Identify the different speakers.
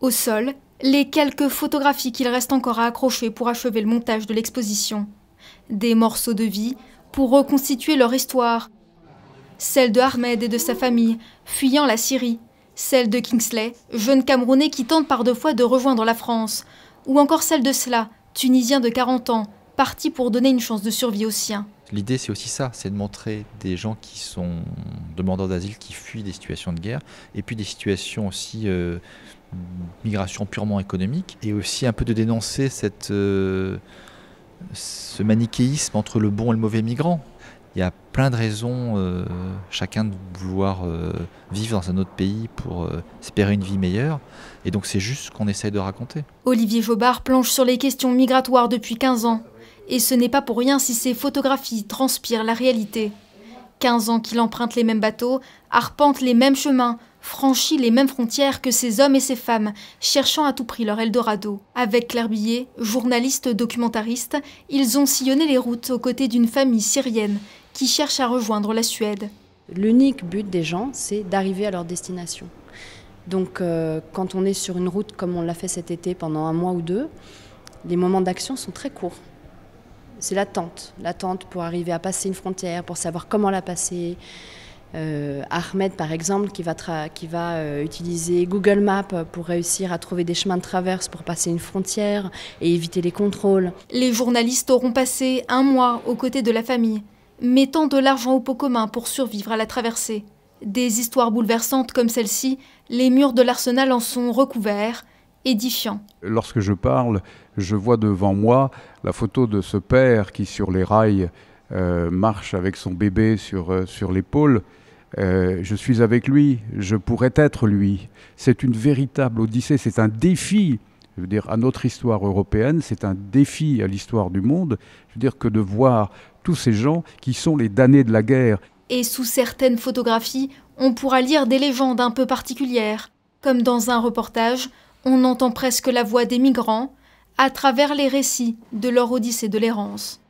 Speaker 1: Au sol, les quelques photographies qu'il reste encore à accrocher pour achever le montage de l'exposition. Des morceaux de vie pour reconstituer leur histoire. Celle de Ahmed et de sa famille, fuyant la Syrie. Celle de Kingsley, jeune Camerounais qui tente par 2 fois de rejoindre la France. Ou encore celle de Sla, Tunisien de 40 ans, parti pour donner une chance de survie aux siens.
Speaker 2: L'idée, c'est aussi ça, c'est de montrer des gens qui sont demandeurs d'asile, qui fuient des situations de guerre, et puis des situations aussi migration purement économique, et aussi un peu de dénoncer ce manichéisme entre le bon et le mauvais migrant. Il y a plein de raisons, chacun de vouloir vivre dans un autre pays pour espérer une vie meilleure, et donc c'est juste ce qu'on essaye de raconter.
Speaker 1: Olivier Jobard planche sur les questions migratoires depuis 15 ans. Et ce n'est pas pour rien si ces photographies transpirent la réalité. 15 ans qu'il emprunte les mêmes bateaux, arpente les mêmes chemins, franchit les mêmes frontières que ces hommes et ces femmes, cherchant à tout prix leur Eldorado. Avec Claire Billet, journaliste documentariste, ils ont sillonné les routes aux côtés d'une famille syrienne qui cherche à rejoindre la Suède.
Speaker 3: L'unique but des gens, c'est d'arriver à leur destination. Donc quand on est sur une route comme on l'a fait cet été pendant 1 mois ou 2, les moments d'action sont très courts. C'est l'attente pour arriver à passer une frontière, pour savoir comment la passer. Ahmed, par exemple, qui va utiliser Google Maps pour réussir à trouver des chemins de traverse pour passer une frontière et éviter les contrôles.
Speaker 1: Les journalistes auront passé 1 mois aux côtés de la famille, mettant de l'argent au pot commun pour survivre à la traversée. Des histoires bouleversantes comme celle-ci, les murs de l'Arsenal en sont recouverts, édifiants.
Speaker 4: Lorsque je parle, je vois devant moi la photo de ce père qui, sur les rails, marche avec son bébé sur l'épaule. Je suis avec lui, je pourrais être lui. C'est une véritable odyssée, c'est un défi, je veux dire, à notre histoire européenne, c'est un défi à l'histoire du monde, je veux dire, que de voir tous ces gens qui sont les damnés de la guerre.
Speaker 1: Et sous certaines photographies, on pourra lire des légendes un peu particulières. Comme dans un reportage, on entend presque la voix des migrants à travers les récits de leur odyssée de l'errance.